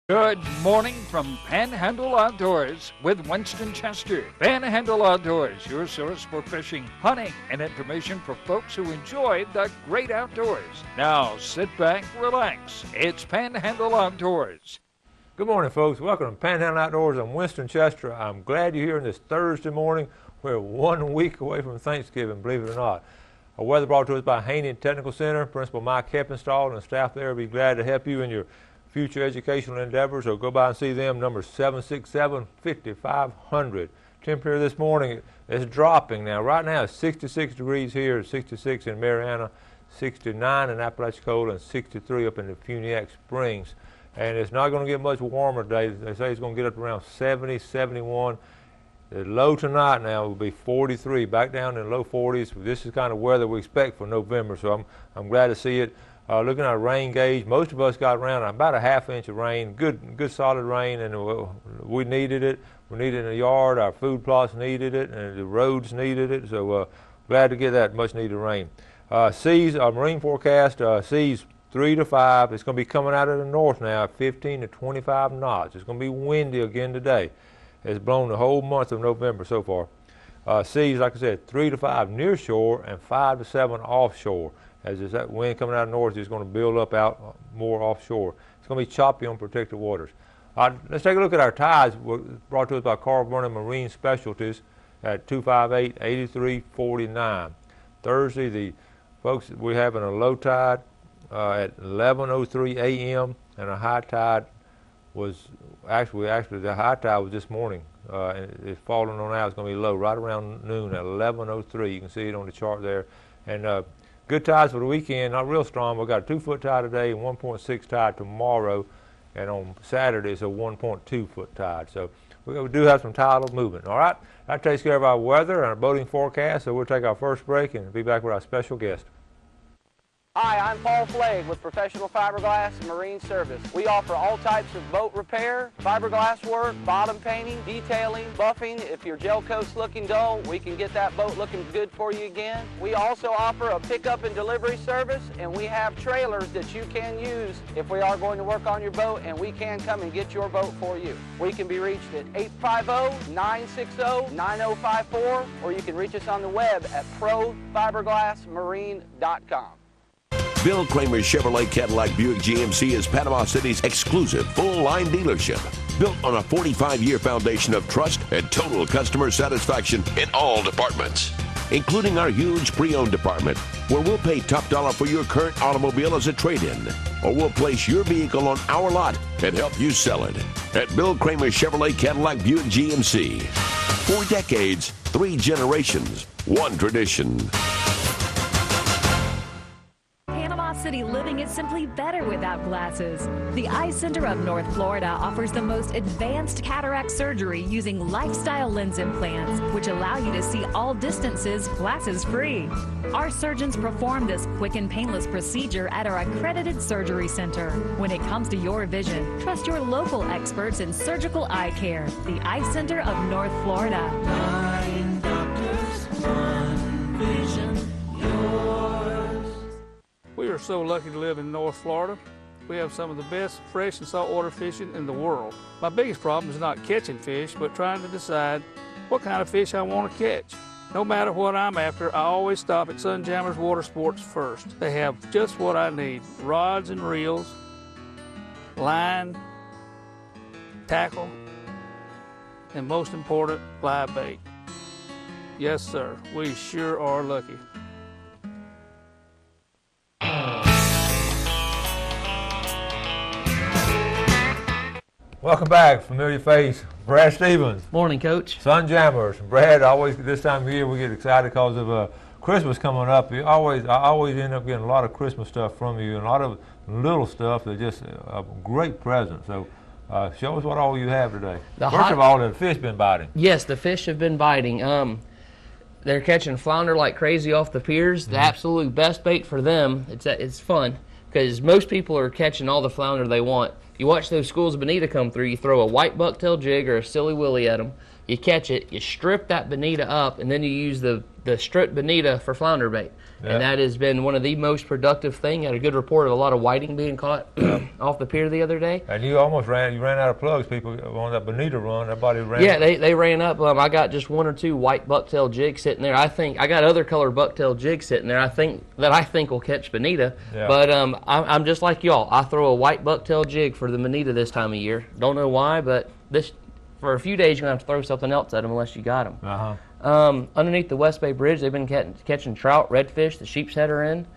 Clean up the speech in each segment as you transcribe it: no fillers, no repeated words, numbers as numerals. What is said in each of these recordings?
Good morning from Panhandle Outdoors with Winston Chester. Panhandle Outdoors, your source for fishing, hunting, and information for folks who enjoy the great outdoors. Now sit back, relax. It's Panhandle Outdoors. Good morning, folks. Welcome to Panhandle Outdoors. I'm Winston Chester. I'm glad you're here on this Thursday morning. We're 1 week away from Thanksgiving, believe it or not. Our weather brought to us by Haney Technical Center. Principal Mike Heppenstall and the staff there will be glad to help you in your future educational endeavors, so go by and see them. Number 767-5500. Temperature this morning is dropping now. Right now it's 66 degrees here, 66 in Marina, 69 in Apalachicola, and 63 up in the Funiac Springs. And it's not going to get much warmer today. They say it's going to get up around 70, 71. The low tonight now will be 43, back down in the low 40s. This is kind of weather we expect for November, so I'm glad to see it. Looking at our rain gauge, most of us got around about a ½ inch of rain, good solid rain, and we needed it. We needed it in the yard, our food plots needed it, and the roads needed it, so glad to get that much needed rain. Seas, our marine forecast, seas 3 to 5. It's going to be coming out of the north now at 15 to 25 knots. It's going to be windy again today. It's blown the whole month of November so far. Seas, like I said, 3 to 5 near shore and 5 to 7 offshore. As that wind coming out of the north is going to build up out more offshore. It's going to be choppy on protected waters. Let's take a look at our tides brought to us by Kramer Marine Specialties at 258-8349. Thursday, we're having a low tide at 11:03 a.m. and a high tide was actually the high tide was this morning. It's falling on out. It's going to be low right around noon at 11:03. You can see it on the chart there. And good tides for the weekend, not real strong. We've got a 2-foot tide today and 1.6 tide tomorrow, and on Saturday it's a 1.2-foot tide. So we do have some tidal movement. All right, that takes care of our weather and our boating forecast. So we'll take our first break and be back with our special guest. Hi, I'm Paul Flagg with Professional Fiberglass Marine Service. We offer all types of boat repair, fiberglass work, bottom painting, detailing, buffing. If your gel coat's looking dull, we can get that boat looking good for you again. We also offer a pickup and delivery service, and we have trailers that you can use if we are going to work on your boat, and we can come and get your boat for you. We can be reached at 850-960-9054, or you can reach us on the web at profiberglassmarine.com. Bill Kramer Chevrolet Cadillac Buick GMC is Panama City's exclusive full-line dealership, built on a 45-year foundation of trust and total customer satisfaction in all departments, including our huge pre-owned department, where we'll pay top dollar for your current automobile as a trade-in, or we'll place your vehicle on our lot and help you sell it. At Bill Kramer Chevrolet Cadillac Buick GMC. 4 decades, 3 generations, 1 tradition. City living is simply better without glasses. The Eye Center of North Florida offers the most advanced cataract surgery using lifestyle lens implants, which allow you to see all distances glasses-free. Our surgeons perform this quick and painless procedure at our accredited surgery center. When it comes to your vision, trust your local experts in surgical eye care. The Eye Center of North Florida. 9 doctors, 1 vision, yours. We are so lucky to live in North Florida. We have some of the best fresh and saltwater fishing in the world. My biggest problem is not catching fish, but trying to decide what kind of fish I want to catch. No matter what I'm after, I always stop at Sunjammers Water Sports first. They have just what I need: rods and reels, line, tackle, and most important, live bait. Yes, sir, we sure are lucky. Welcome back, familiar face, Brad Stevens. Morning, Coach. Sunjammers. Brad, always this time of year we get excited because of Christmas coming up. I always end up getting a lot of Christmas stuff from you and a lot of little stuff that just a great present. So show us what all you have today. First of all, the fish been biting. Yes, the fish have been biting. They're catching flounder like crazy off the piers. The absolute best bait for them. It's fun because most people are catching all the flounder they want. You watch those schools of bonita come through, you throw a white bucktail jig or a silly willy at them, you catch it, you strip that bonita up, and then you use the stripped bonita for flounder bait. Yeah. And that has been one of the most productive things. Had a good report of a lot of whiting being caught off the pier the other day. And you almost ran out of plugs. People on that bonita run, everybody ran. Yeah, they ran up. I got just 1 or 2 white bucktail jigs sitting there. I think I got other color bucktail jigs sitting there. I think will catch bonita. Yeah. But I'm just like y'all. I throw a white bucktail jig for the bonita this time of year. Don't know why, but for a few days you're gonna have to throw something else at them unless you got them. Uh-huh. Underneath the West Bay Bridge, they've been catching trout, redfish. The sheep's head are in.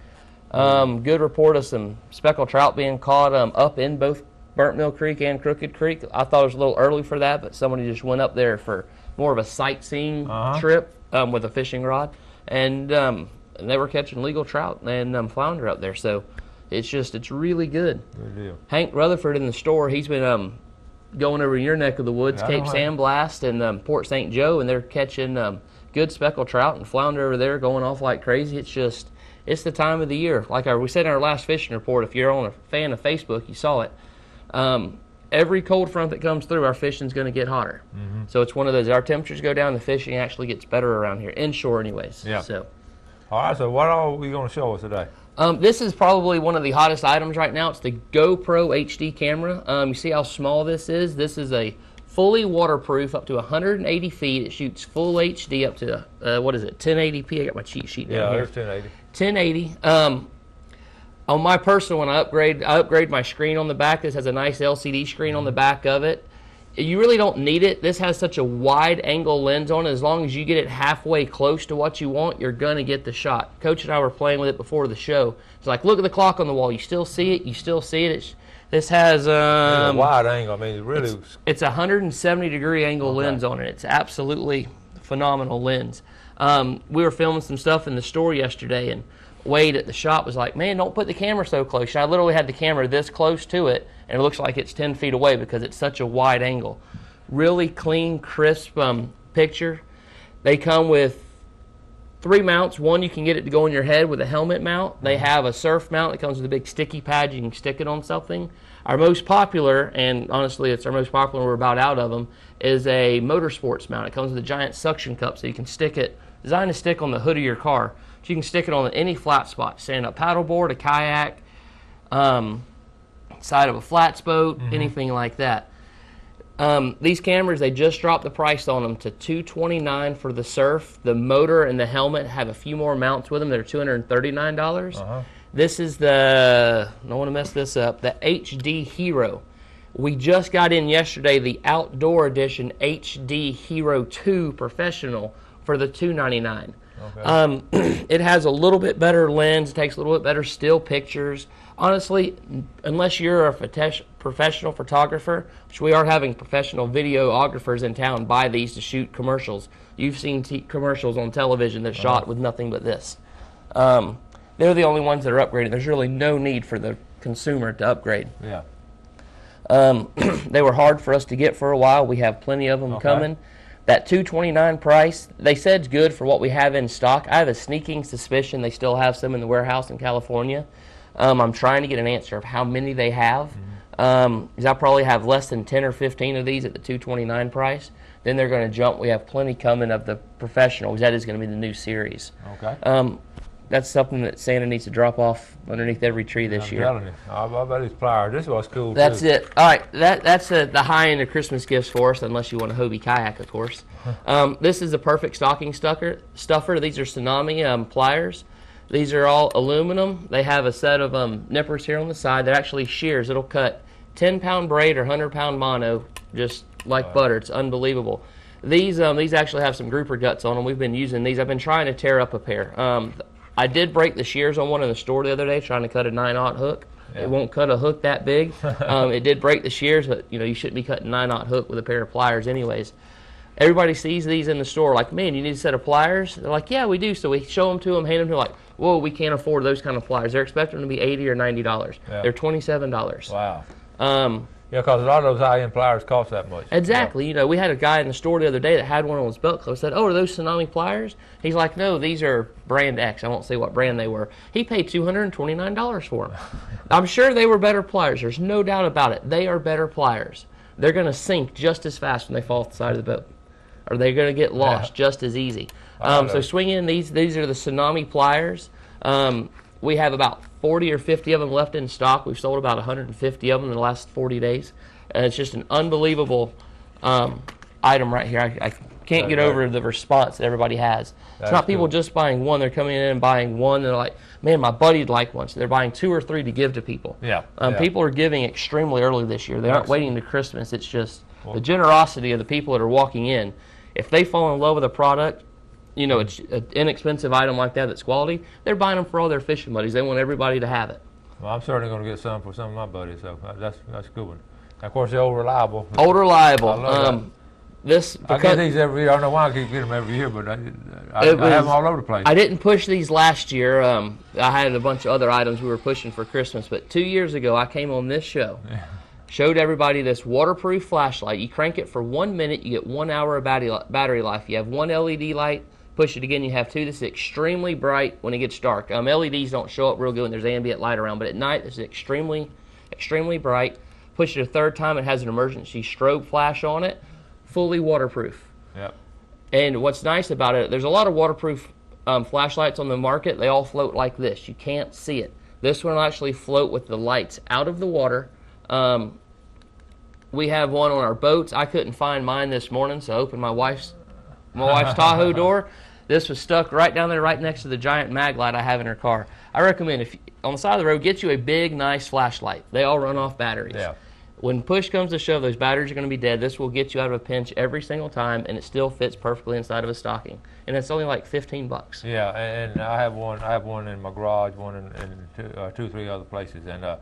Good report of some speckled trout being caught up in both Burnt Mill Creek and Crooked Creek. I thought it was a little early for that, but somebody just went up there for more of a sightseeing trip with a fishing rod, and they were catching legal trout and flounder up there. So it's really good. Good deal. Hank Rutherford in the store, he's been going over your neck of the woods, Cape Sandblast and Port St. Joe, and they're catching good speckled trout and flounder over there, going off like crazy. It's the time of the year. Like we said in our last fishing report, if you're on a fan of Facebook, you saw it. Every cold front that comes through, our fishing's going to get hotter. Mm-hmm. So it's one of those, our temperatures go down, the fishing actually gets better around here, inshore anyways. Yeah. So. All right, so what all are we going to show us today? This is probably one of the hottest items right now. It's the GoPro HD camera. You see how small this is? This is a fully waterproof up to 180 feet. It shoots full HD up to, 1080p? I got my cheat sheet down here. Yeah, it's 1080. 1080. On my personal one, I upgrade my screen on the back. This has a nice LCD screen on the back of it. You really don't need it. This has such a wide angle lens on it. As long as you get it halfway close to what you want, you're going to get the shot. Coach and I were playing with it before the show. It's like, look at the clock on the wall. You still see it. You still see it. This has a wide angle. I mean, it really. It's a 170-degree angle lens on it. It's absolutely phenomenal lens. We were filming some stuff in the store yesterday, and Wade at the shop was like, man, don't put the camera so close. I literally had the camera this close to it, and it looks like it's 10 feet away because it's such a wide angle. Really clean, crisp picture. They come with 3 mounts. One, you can get it to go on your head with a helmet mount. They have a surf mount that comes with a big sticky pad. You can stick it on something. Our most popular, and honestly it's our most popular, we're about out of them, is a motorsports mount. It comes with a giant suction cup, so you can stick it, designed to stick on the hood of your car. So you can stick it on any flat spot, stand-up paddleboard, a kayak, side of a flats boat, anything like that. These cameras, they just dropped the price on them to $229 for the surf. The motor and the helmet have a few more mounts with them. They're $239. This is I don't want to mess this up, the HD Hero. We just got in yesterday the Outdoor Edition HD Hero 2 Professional for the $299. Okay. It has a little bit better lens. It takes a little bit better still pictures. Honestly, unless you're a professional photographer, which we are having professional videographers in town buy these to shoot commercials. You've seen commercials on television that are shot with nothing but this. They're the only ones that are upgraded. There's really no need for the consumer to upgrade. Yeah. They were hard for us to get for a while. We have plenty of them coming. That $229 price, they said, is good for what we have in stock. I have a sneaking suspicion they still have some in the warehouse in California. I'm trying to get an answer of how many they have. Because I probably have less than 10 or 15 of these at the $229 price. Then they're going to jump. We have plenty coming of the Professional, because that is going to be the new series. Okay. That's something that Santa needs to drop off underneath every tree this year. I'm telling you. I bet these pliers. This was cool, That's too. it. All right, that's the high end of Christmas gifts for us, unless you want a Hobie kayak, of course. This is the perfect stocking stuffer. These are Tsunami pliers. These are all aluminum. They have a set of nippers here on the side. They're actually shears. It'll cut 10-pound braid or 100-pound mono just like butter. It's unbelievable. These actually have some grouper guts on them. We've been using these. I've been trying to tear up a pair. I did break the shears on one in the store the other day trying to cut a 9/0 hook. Yeah. It won't cut a hook that big. It did break the shears, but you shouldn't be cutting 9/0 hook with a pair of pliers anyways. Everybody sees these in the store like, man, you need a set of pliers? They're like, yeah, we do. So we show them to them, hand them to them, like, whoa, we can't afford those kind of pliers. They're expecting them to be $80 or $90. Yeah. They're $27. Wow. Yeah, because a lot of those high-end pliers cost that much. Exactly. Yeah. We had a guy in the store the other day that had one on his belt close. Said, oh, are those Tsunami pliers? He's like, no, these are brand X. I won't say what brand they were. He paid $229 for them. I'm sure they were better pliers. There's no doubt about it. They are better pliers. They're going to sink just as fast when they fall off the side of the boat. or they're going to get lost just as easy. So swing in these. These are the Tsunami pliers. We have about 40 or 50 of them left in stock. We've sold about 150 of them in the last 40 days. And it's just an unbelievable item right here. I can't get over the response that everybody has. It's not people just buying one. They're coming in and buying one. They're like, man, my buddy'd like one. So they're buying 2 or 3 to give to people. People are giving extremely early this year. They aren't waiting to Christmas. It's just the generosity of the people that are walking in. If they fall in love with a product, you know, it's an inexpensive item like that that's quality, they're buying them for all their fishing buddies. They want everybody to have it. Well, I'm certainly going to get some for some of my buddies, so that's a good one. And of course, they're old reliable. Old reliable. I get these every year. I don't know why I keep getting them every year, but I have them all over the place. I didn't push these last year. I had a bunch of other items we were pushing for Christmas, but 2 years ago I came on this show, showed everybody this waterproof flashlight. You crank it for 1 minute, you get 1 hour of battery life. You have 1 LED light. Push it again, you have 2. This is extremely bright when it gets dark. LEDs don't show up real good when there's ambient light around, but at night it's extremely bright. Push it a 3rd time, it has an emergency strobe flash on it, fully waterproof. Yep. And what's nice about it, there's a lot of waterproof flashlights on the market. They all float like this. You can't see it. This one will actually float with the lights out of the water. We have one on our boats. I couldn't find mine this morning, so I opened my wife's Tahoe door. This was stuck right down there, right next to the giant mag light I have in her car. I recommend, if on the side of the road, get you a big, nice flashlight. They all run off batteries. Yeah. When push comes to shove, those batteries are going to be dead. This will get you out of a pinch every single time, and it still fits perfectly inside of a stocking. And it's only like $15. Yeah, and I have one in my garage, one in 2 or 3 other places. And the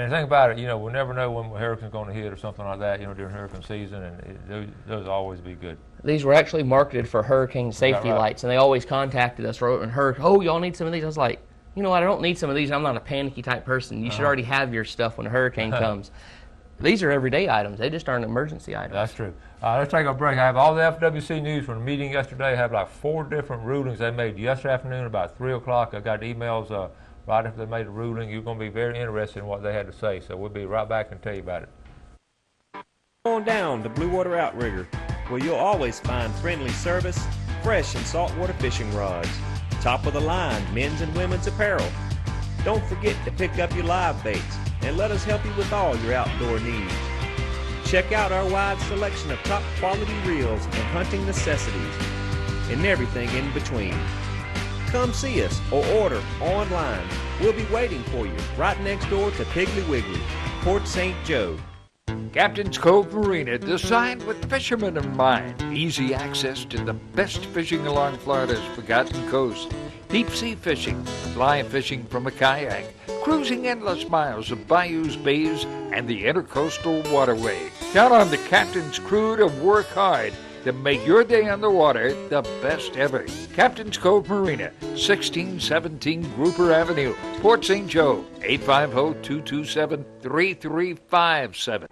thing about it, you know, we'll never know when a hurricane's going to hit or something like that, you know, during hurricane season, and those always be good. These were actually marketed for hurricane safety lights, and they always contacted us and heard, oh, y'all need some of these? I was like, you know what, I don't need some of these. I'm not a panicky type person. You should already have your stuff when a hurricane comes. These are everyday items. They just aren't emergency items. That's true. Let's take a break. I have all the FWC news from the meeting yesterday. I have like 4 different rulings they made yesterday afternoon about 3 o'clock. I got emails right after they made a ruling. You're going to be very interested in what they had to say. So we'll be right back and tell you about it. On down to Blue Water Outrigger, where you'll always find friendly service, fresh and saltwater fishing rods, top of the line men's and women's apparel. Don't forget to pick up your live baits and let us help you with all your outdoor needs. Check out our wide selection of top quality reels and hunting necessities and everything in between. Come see us or order online. We'll be waiting for you right next door to Piggly Wiggly, Port St. Joe. Captain's Cove Marina, designed with fishermen in mind. Easy access to the best fishing along Florida's forgotten coast. Deep sea fishing, fly fishing from a kayak, cruising endless miles of bayous, bays, and the intercoastal waterway. Count on the captain's crew to work hard to make your day on the water the best ever. Captain's Cove Marina, 1617 Grouper Avenue, Port St. Joe, 850-227-3357.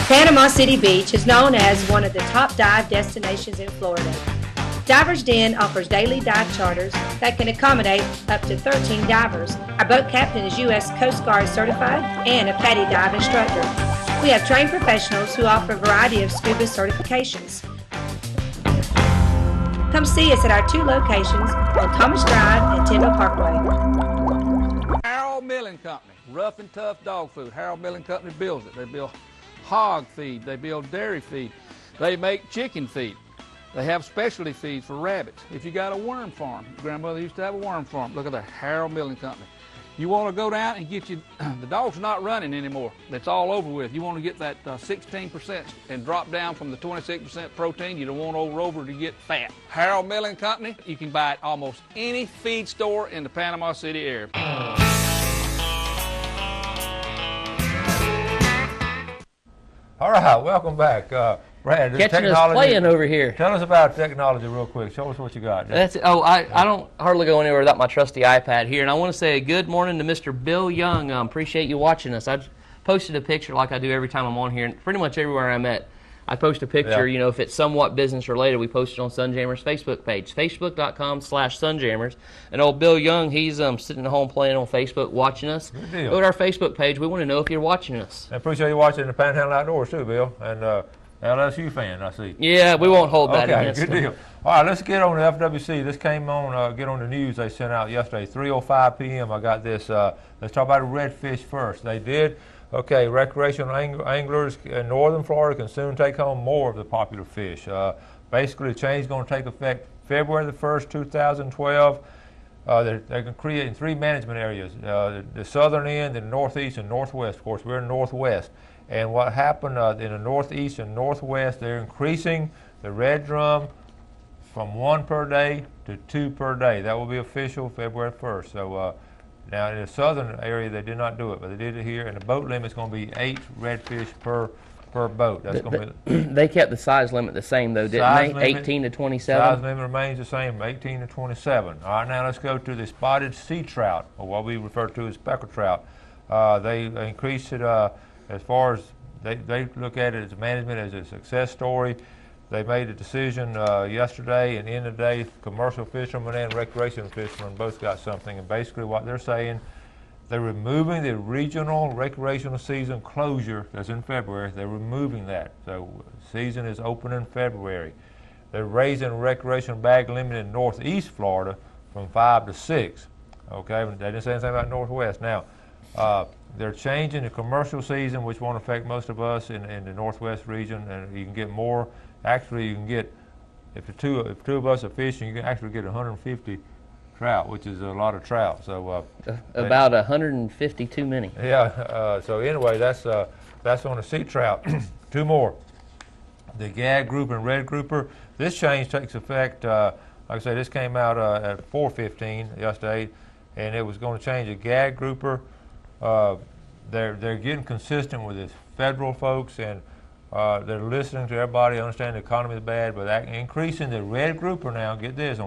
Panama City Beach is known as one of the top dive destinations in Florida. Divers Den offers daily dive charters that can accommodate up to 13 divers. Our boat captain is U.S. Coast Guard certified and a PADI dive instructor. We have trained professionals who offer a variety of scuba certifications. Come see us at our 2 locations on Thomas Drive and Tyndall Parkway. Harold Milling Company, rough and tough dog food. Harold Milling Company builds it. They build hog feed, they build dairy feed, they make chicken feed. They have specialty feeds for rabbits. If you got a worm farm, grandmother used to have a worm farm. Look at the Harold Milling Company. You want to go down and get you, the dog's not running anymore. That's all over with. You want to get that 16% and drop down from the 26% protein. You don't want old Rover to get fat. Harold Milling Company, you can buy it almost any feed store in the Panama City area. All right, welcome back. Brad, Catching us playing over here. Tell us about technology real quick. Show us what you got. That's it. Oh, I don't hardly go anywhere without my trusty iPad here. And I want to say good morning to Mr. Bill Young. Appreciate you watching us. I posted a picture like I do every time I'm on here, and pretty much everywhere I'm at. I post a picture, you know, if it's somewhat business related, we post it on Sunjammers Facebook page, facebook.com/Sunjammers. And old Bill Young, he's sitting at home playing on Facebook watching us. Good deal. Go to our Facebook page. We want to know if you're watching us. I appreciate you watching the Panhandle Outdoors too, Bill. And LSU fan, I see. Yeah, we won't hold that against good them. deal. All right, let's get on the FWC. This came on, get on the news they sent out yesterday, 3:05 p.m. I got this. Let's talk about redfish first. They did. Okay, recreational anglers in northern Florida can soon take home more of the popular fish. Basically, the change is going to take effect February the 1st, 2012. They're creating 3 management areas, the southern end, the northeast, and northwest. Of course, we're in northwest. And what happened in the northeast and northwest, they're increasing the red drum from 1 per day to 2 per day. That will be official February 1st. So now in the southern area, they did not do it, but they did it here. And the boat limit is going to be 8 redfish per boat. That's going to be. They kept the size limit the same though, didn't they? 18 to 27. Size limit remains the same, 18 to 27. All right, now let's go to the spotted sea trout, or what we refer to as speckled trout. They increased it as far as they look at it as management as a success story. They made a decision yesterday, and in the day, commercial fishermen and recreational fishermen both got something. And basically, what they're saying, they're removing the regional recreational season closure that's in February. They're removing that. So season is open in February. They're raising recreational bag limit in northeast Florida from 5 to 6. Okay, they didn't say anything about northwest. Now, they're changing the commercial season, which won't affect most of us in the northwest region, and you can get more. Actually, you can get, if two of us are fishing, you can actually get 150 trout, which is a lot of trout. So about 150 too many. Yeah. So anyway, that's on the sea trout. 2 more. The gag grouper and red grouper. This change takes effect. Like I say, this came out at 4:15 yesterday, and it was going to change the gag grouper. They're getting consistent with this federal folks, and they're listening to everybody, understand the economy is bad, but increasing the red grouper now, get this,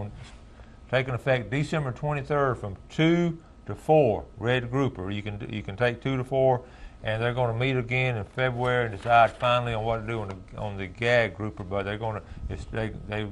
taking effect December 23rd from 2 to 4 red grouper. You can take 2 to 4, and they're going to meet again in February and decide finally on what to do on the gag grouper. But they're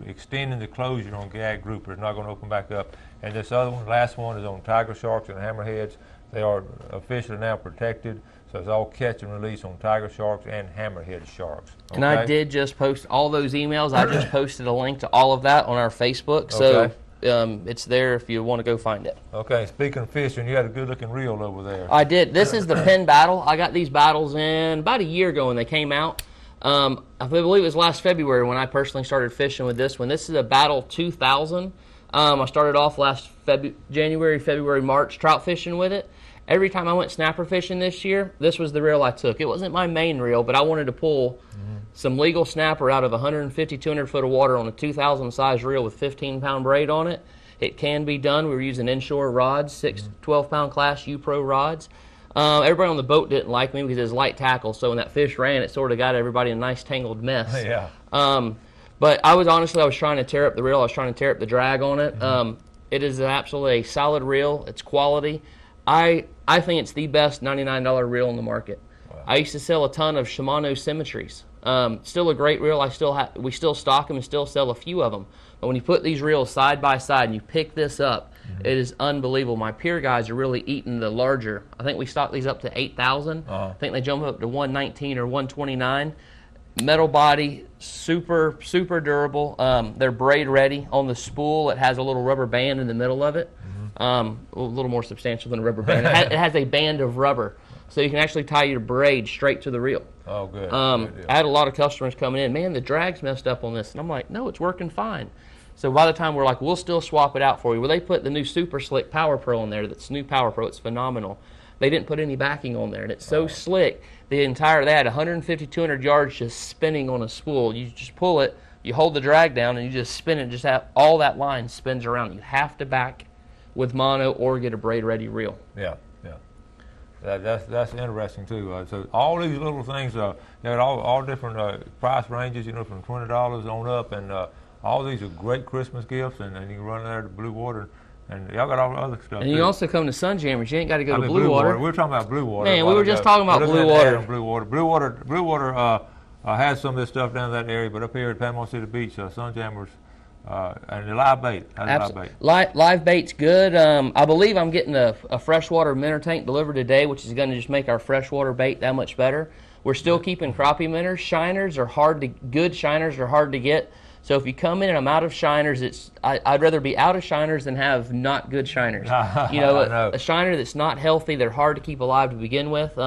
extending the closure on gag grouper. It's not going to open back up. And this other one, last one, is on tiger sharks and hammerheads. They are officially now protected. So it's all catch and release on tiger sharks and hammerhead sharks. Okay? And I did just post all those emails. I just posted a link to all of that on our Facebook. So it's there if you want to go find it. Okay, speaking of fishing, you had a good-looking reel over there. I did. This is the Penn Battle. I got these battles in about a year ago when they came out. I believe it was last February when I personally started fishing with this one. This is a Battle 2000. I started off last January, February, March trout fishing with it. Every time I went snapper fishing this year, this was the reel I took. It wasn't my main reel, but I wanted to pull some legal snapper out of 150, 200 foot of water on a 2,000 size reel with 15-pound braid on it. It can be done. We were using inshore rods, 6 12-pound class U-Pro rods. Everybody on the boat didn't like me because it was light tackle, so when that fish ran, it sort of got everybody in a nice tangled mess. Yeah. But I was trying to tear up the reel. I was trying to tear up the drag on it. It is absolutely a solid reel. It's quality. I think it's the best $99 reel in the market. Wow. I used to sell a ton of Shimano Symmetries. Still a great reel. We still stock them and still sell a few of them. But when you put these reels side by side and you pick this up, it is unbelievable. My peer guys are really eating the larger. I think we stock these up to 8,000. I think they jump up to 119 or 129. Metal body, super durable. They're braid ready. On the spool, it has a little rubber band in the middle of it. A little more substantial than a rubber band. It has a band of rubber, so you can actually tie your braid straight to the reel. Oh, good. I had a lot of customers coming in, man, the drag's messed up on this. And I'm like, no, it's working fine. So by the time we're like, we'll still swap it out for you. Well, they put the new Super Slick Power Pro in there. That's new Power Pro. It's phenomenal. They didn't put any backing on there, and it's so slick. They had 150, 200 yards just spinning on a spool. You just pull it, you hold the drag down, and you just spin it. Just have all that line spins around. You have to back with mono or get a braid ready reel. Yeah. That's interesting too. So all these little things, they're all different price ranges, from $20 on up, and all these are great Christmas gifts, and you can run there to Blue Water, and y'all got all the other stuff. And you also come to Sunjammers. You ain't got to go to Blue Water. We're talking about Blue Water. Man, we were just talking about Blue Water. Blue Water. has some of this stuff down that area, but up here at Panama City Beach, sunjammers and the live bait. How's the live bait? Live bait's good. I believe I'm getting a freshwater minnow tank delivered today, which is going to just make our freshwater bait that much better. We're still keeping crappie minnows. Shiners are good shiners are hard to get. So if you come in and I'm out of shiners, I'd rather be out of shiners than have not good shiners. You know, a shiner that's not healthy, they're hard to keep alive to begin with.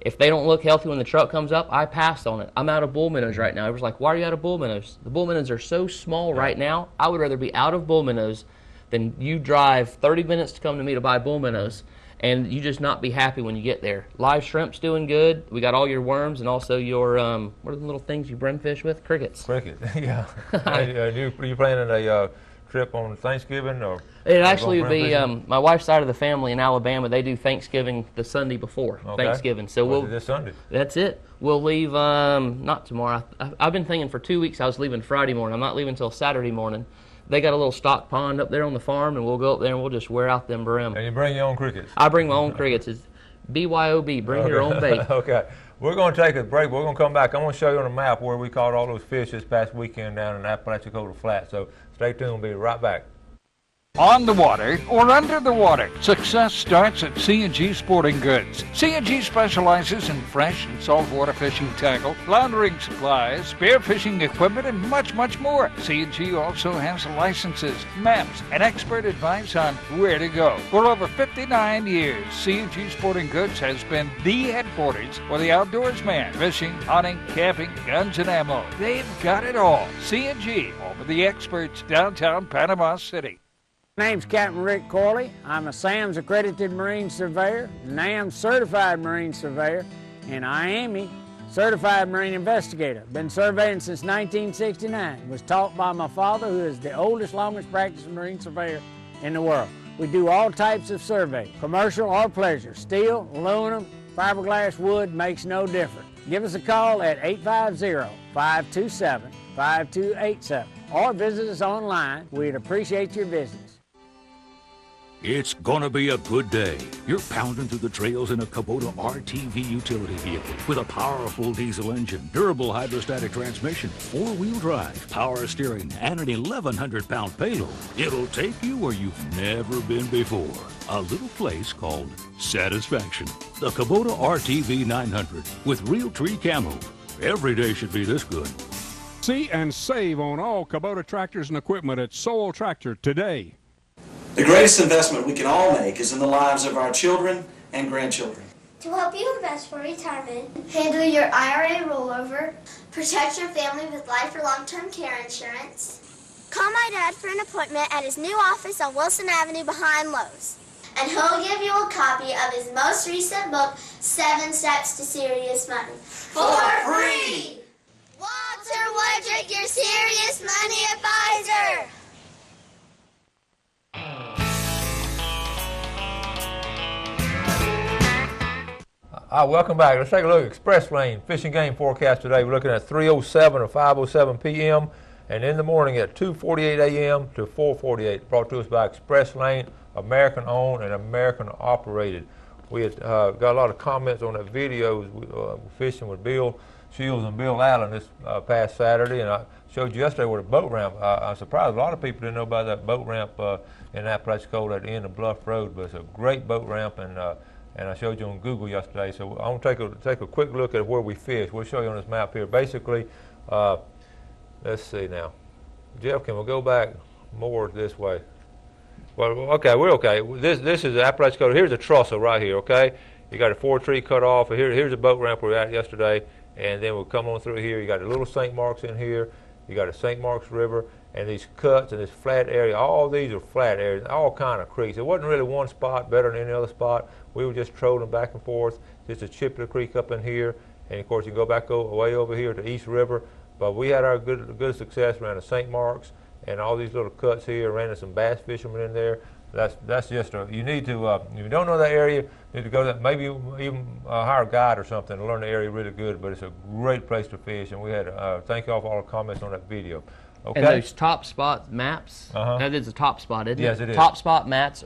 If they don't look healthy when the truck comes up, I pass on it. I'm out of bull minnows right now. Everyone's like, why are you out of bull minnows? The bull minnows are so small right now. I would rather be out of bull minnows than you drive 30 minutes to come to me to buy bull minnows and you just not be happy when you get there. Live shrimp's doing good. We got all your worms and also your, what are the little things you brim fish with? Crickets. Cricket, yeah. Are you planning a trip on Thanksgiving? Or it actually would be my wife's side of the family in Alabama. They do Thanksgiving the Sunday before Thanksgiving. So this Sunday. That's it. We'll leave not tomorrow. I've been thinking for 2 weeks I was leaving Friday morning. I'm not leaving until Saturday morning. They got a little stock pond up there on the farm, and we'll go up there and we'll just wear out them brim. And you bring your own crickets? I bring my own crickets. It's BYOB. Bring your own bait. Okay. We're going to take a break. We're going to come back. I'm going to show you on the map where we caught all those fish this past weekend down in Apalachicola Flat. So stay tuned. We'll be right back. On the water or under the water, success starts at C&G Sporting Goods. C&G specializes in fresh and saltwater fishing tackle, floundering supplies, spearfishing equipment, and much, much more. C&G also has licenses, maps, and expert advice on where to go. For over 59 years, C&G Sporting Goods has been the headquarters for the outdoorsman. Fishing, hunting, camping, guns, and ammo. They've got it all. C&G, home of the experts, downtown Panama City. My name's Captain Rick Corley. I'm a SAMS accredited Marine Surveyor, NAM certified Marine Surveyor, and IAME certified Marine Investigator. Been surveying since 1969. Was taught by my father, who is the oldest, longest practicing Marine Surveyor in the world. We do all types of survey, commercial or pleasure. Steel, aluminum, fiberglass, wood, makes no difference. Give us a call at 850-527-5287 or visit us online. We'd appreciate your business. It's gonna be a good day. You're pounding through the trails in a Kubota RTV utility vehicle with a powerful diesel engine, durable hydrostatic transmission, 4-wheel drive, power steering, and an 1,100-pound payload. It'll take you where you've never been before. A little place called Satisfaction. The Kubota RTV 900 with Realtree camo. Every day should be this good. See and save on all Kubota tractors and equipment at Sowell Tractor today. The greatest investment we can all make is in the lives of our children and grandchildren. To help you invest for retirement, handle your IRA rollover, protect your family with life or long-term care insurance, call my dad for an appointment at his new office on Wilson Avenue behind Lowe's. And he'll give you a copy of his most recent book, 7 Steps to Serious Money. For free! Walter Woodrick, your Serious Money Advisor! Welcome back. Let's take a look at Express Lane fishing game forecast today. We're looking at 3:07 or 5:07 p.m. and in the morning at 2:48 a.m. to 4:48. Brought to us by Express Lane, American owned and American operated. We had got a lot of comments on that video fishing with Bill Shields and Bill Allen this past Saturday, and I showed you yesterday where the boat ramp. I'm surprised a lot of people didn't know about that boat ramp in Apalachicola at the end of Bluff Road, but it's a great boat ramp, and I showed you on Google yesterday. So I'm going to take a quick look at where we fish. We'll show you on this map here. Basically, let's see now. Jeff, can we go back more this way? Well, okay, we're okay. This is Apalachicola. Here's a trestle right here, okay? You got a 4-tree cut off. Here's the boat ramp we were at yesterday, and then we'll come on through here. You got a little St. Mark's in here. You got a St. Mark's River, and these cuts and this flat area. All these are flat areas, all kind of creeks. It wasn't really one spot better than any other spot. We were just trolling back and forth. Just a chip of the creek up in here, and of course you go back way over here to East River. But we had our good success around the St. Mark's and all these little cuts here. Ran into some bass fishermen in there. That's just you need to if you don't know that area, you need to go there. Maybe even hire a guide or something to learn the area really good. But it's a great place to fish, and we had thank you all for all the comments on that video. Okay. And those top spot maps, that is a top spot, isn't it? Yes, it is. Top spot mats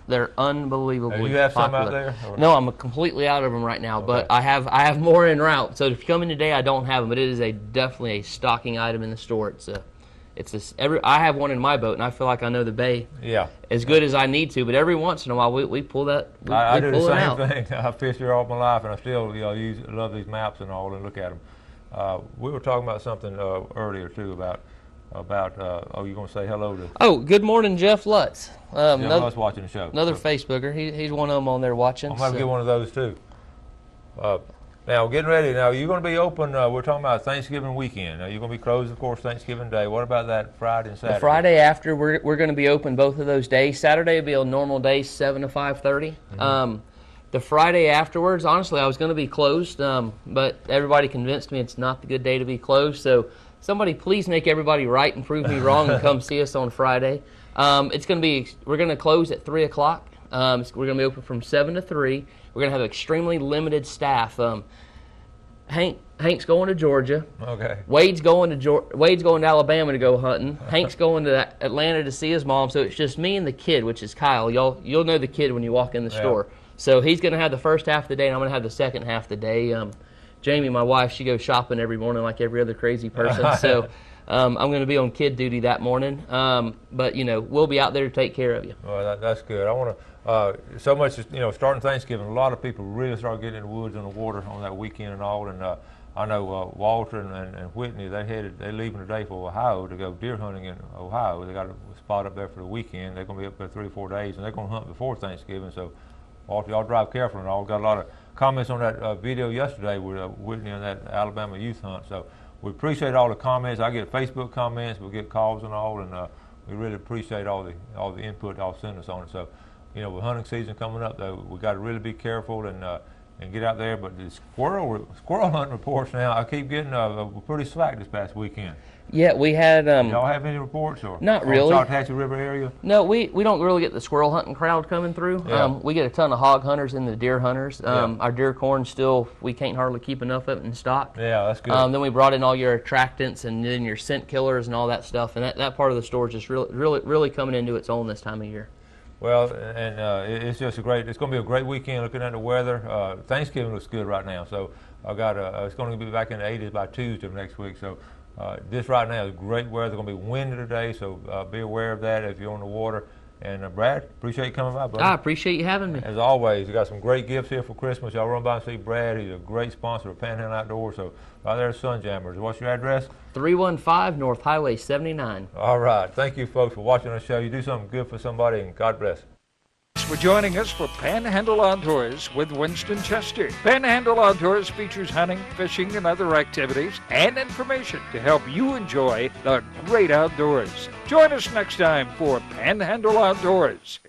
they're unbelievably popular. You have popular. some out there? Or? No, I'm completely out of them right now, but I have more en route. So if you come in today, I don't have them, but it is definitely a stocking item in the store. I have one in my boat, and I feel like I know the bay as good as I need to. But every once in a while, we pull that. I do the pull same thing. I fished here all my life, and I still love these maps and all, and look at them. We were talking about something earlier too about you're going to say hello to. Oh, good morning, Jeff Lutz. Jeff Lutz watching the show. Another Facebooker. He's one of them on there watching. I'm going to get one of those too. Now, getting ready. Now, you're going to be open. We're talking about Thanksgiving weekend. Now, you're going to be closed, of course, Thanksgiving Day. What about that Friday and Saturday? The Friday after, we're going to be open both of those days. Saturday will be a normal day, 7 to 5:30. The Friday afterwards, honestly, I was going to be closed, but everybody convinced me it's not the good day to be closed. So somebody please make everybody right and prove me wrong and come see us on Friday. We're going to close at 3 o'clock. We're going to be open from 7 to 3. We're going to have extremely limited staff. Hank's going to Georgia. Okay. Wade's going to Alabama to go hunting. Hank's going to Atlanta to see his mom. So it's just me and the kid, which is Kyle. You'll know the kid when you walk in the store. So he's going to have the first half of the day, and I'm going to have the second half of the day. Jamie, my wife, she goes shopping every morning like every other crazy person. So I'm going to be on kid duty that morning. But we'll be out there to take care of you. Well, that's good. I want to so much. Starting Thanksgiving, a lot of people really start getting in the woods and the water on that weekend and all. And I know Walter and Whitney, they're leaving today for Ohio to go deer hunting in Ohio. They got a spot up there for the weekend. They're going to be up there 3 or 4 days, and they're going to hunt before Thanksgiving. So Walter, y'all drive careful and all. Got a lot of comments on that video yesterday with Whitney and that Alabama youth hunt. So we appreciate all the comments. I get Facebook comments, we get calls and all, and we really appreciate all the input y'all send us on it. So, with hunting season coming up, though, we got to really be careful and get out there. But the squirrel hunting reports now, I keep getting pretty slack this past weekend. Yeah, we had. Y'all have any reports or not really? Saltahatchee River area? No, we don't really get the squirrel hunting crowd coming through. Yeah. We get a ton of hog hunters and the deer hunters. Our deer corn still, we can't hardly keep enough of it in stock. Yeah, that's good. Then we brought in all your attractants and then your scent killers and all that stuff, and that part of the store is just really coming into its own this time of year. Well, and it's just it's going to be a great weekend looking at the weather. Thanksgiving looks good right now, so I got it's going to be back in the 80s by Tuesday of next week. So this right now is great weather. It's going to be windy today, so be aware of that if you're on the water. And Brad, appreciate you coming by, buddy. I appreciate you having me. As always, you got some great gifts here for Christmas. Y'all run by and see Brad. He's a great sponsor of Panhandle Outdoors. So right there at Sunjammers. What's your address? 315 North Highway 79. All right. Thank you, folks, for watching the show. You do something good for somebody, and God bless. For joining us for Panhandle Outdoors with Winston Chester. Panhandle Outdoors features hunting, fishing, and other activities and information to help you enjoy the great outdoors. Join us next time for Panhandle Outdoors.